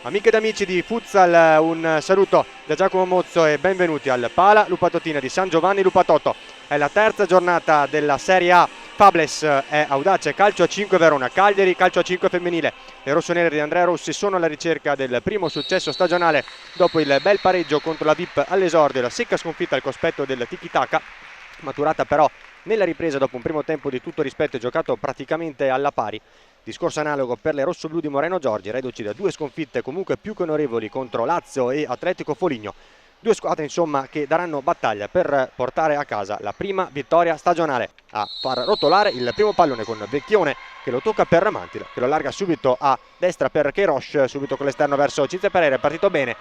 Amiche ed amici di Futsal, un saluto da Giacomo Mozzo e benvenuti al Pala Lupatotina di San Giovanni Lupatotto. È la terza giornata della Serie A. Fables è Audace Calcio a 5 Verona, Cagliari Calcio a 5 femminile. Le rossonere di Andrea Rossi sono alla ricerca del primo successo stagionale dopo il bel pareggio contro la VIP all'esordio e la secca sconfitta al cospetto del Tiki Taka, maturata però nella ripresa dopo un primo tempo di tutto rispetto e giocato praticamente alla pari. Discorso analogo per le rossoblù di Moreno Giorgi, reduci da due sconfitte comunque più che onorevoli contro Lazio e Atletico Foligno. Due squadre insomma che daranno battaglia per portare a casa la prima vittoria stagionale. A far rotolare il primo pallone con Vecchione che lo tocca per Mantila, che lo allarga subito a destra per Queiroz, subito con l'esterno verso Cinzia Pereira. È partito bene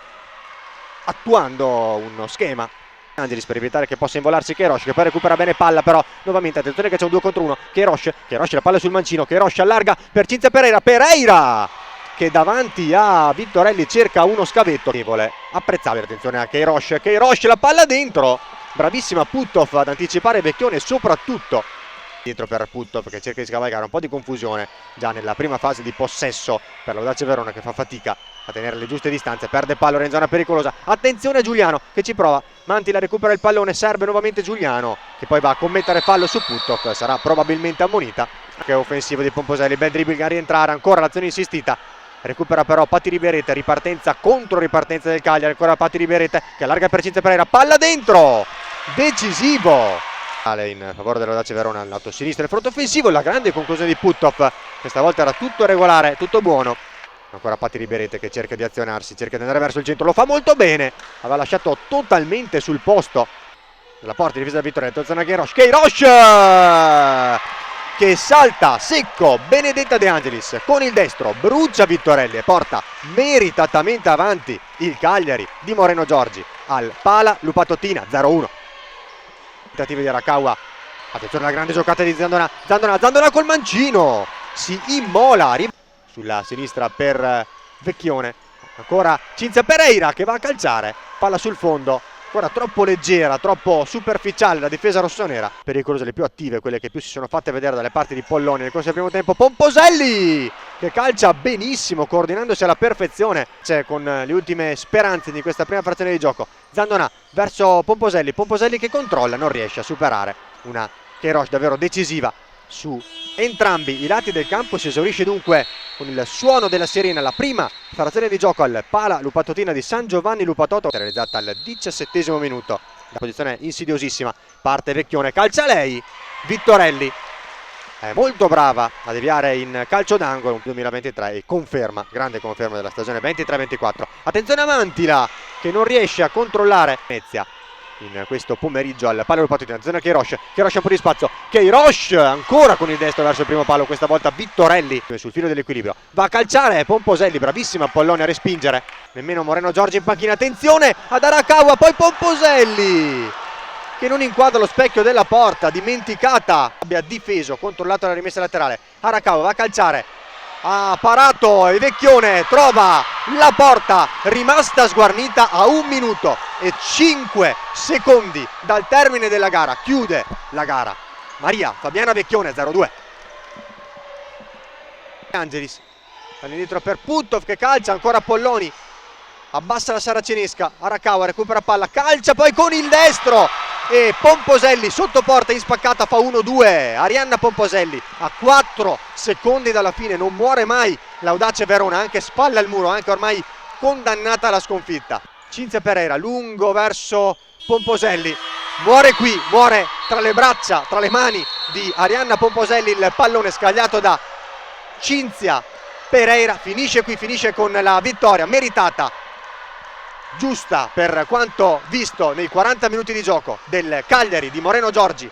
attuando uno schema Angelis per evitare che possa involarsi Queiroz, che poi recupera bene palla, però nuovamente attenzione che c'è un 2 contro 1. Queiroz la palla sul mancino, Queiroz allarga per Cinzia Pereira che davanti a Vittorelli cerca uno scavetto apprezzabile. Attenzione a Queiroz, la palla dentro, bravissima Puttov ad anticipare Vecchione, soprattutto dietro per Puttov che cerca di scavalcare. Un po' di confusione già nella prima fase di possesso per l'Audace Verona, che fa fatica a tenere le giuste distanze, perde pallone in zona pericolosa. Attenzione a Giuliano che ci prova, Mantila recupera il pallone, serve nuovamente Giuliano che poi va a commettere fallo su Puttov, sarà probabilmente ammonita. Che offensivo di Pomposelli, bel dribbling a rientrare, ancora l'azione insistita, recupera però Patti Riberete, ripartenza contro ripartenza del Cagliari, ancora Patti Riberete che allarga per Cinzia Pereira, palla dentro, decisivo in favore dell'Audace Verona al lato sinistro. Il fronte offensivo, la grande conclusione di Puttov, questa volta era tutto regolare, tutto buono. Ancora Patti Riberete che cerca di azionarsi, cerca di andare verso il centro, lo fa molto bene, aveva lasciato totalmente sul posto della porta di difesa da Vittoria. Attenzione a Queiroz che salta secco, Benedetta De Angelis con il destro brucia Vittorelli e porta meritatamente avanti il Cagliari di Moreno Giorgi al Pala Lupatotina 0-1. Tentativi di Arakawa, attenzione alla grande giocata di Zandona col mancino, si immola sulla sinistra per Vecchione, ancora Cinzia Pereira che va a calciare, palla sul fondo, ancora troppo leggera, troppo superficiale la difesa rossonera, pericolose le più attive, quelle che più si sono fatte vedere dalle parti di Polloni nel corso del primo tempo. Pomposelli che calcia benissimo, coordinandosi alla perfezione, c'è con le ultime speranze di questa prima frazione di gioco. Zandona verso Pomposelli che controlla, non riesce a superare una Queiroz davvero decisiva su entrambi i lati del campo. Si esaurisce dunque con il suono della sirena la prima frazione di gioco al Pala Lupatotina di San Giovanni Lupatotto, realizzata al 17° minuto. La posizione insidiosissima, parte Vecchione, calcia lei, Vittorelli è molto brava a deviare in calcio d'angolo 2023 e conferma, grande conferma della stagione 23-24. Attenzione a Mantila che non riesce a controllare Venezia in questo pomeriggio al Pala Lupatotina. Attenzione a Queiroz un po' di spazio, Queiroz ancora con il destro verso il primo palo, questa volta Vittorelli sul filo dell'equilibrio, va a calciare Pomposelli, bravissima Pollone a respingere, nemmeno Moreno Giorgi in panchina. Attenzione ad Arakawa, poi Pomposelli che non inquadra lo specchio della porta, dimenticata, abbia difeso, controllato la rimessa laterale. Arakawa va a calciare, ha parato e Vecchione trova la porta, rimasta sguarnita a 1 minuto e 5 secondi dal termine della gara. Chiude la gara Maria Fabiana Vecchione 0-2. Angelis all'indietro per Puttov che calcia, ancora Polloni, abbassa la saracenesca, Arakawa recupera palla, calcia poi con il destro e Pomposelli sotto porta in spaccata fa 1-2. Arianna Pomposelli a 4 secondi dalla fine, non muore mai l'Audace Verona, anche spalla al muro, anche ormai condannata alla sconfitta. Cinzia Pereira lungo verso Pomposelli, muore qui, muore tra le braccia, tra le mani di Arianna Pomposelli, il pallone scagliato da Cinzia Pereira, finisce qui, finisce con la vittoria meritata, giusta per quanto visto nei 40 minuti di gioco del Cagliari di Moreno Giorgi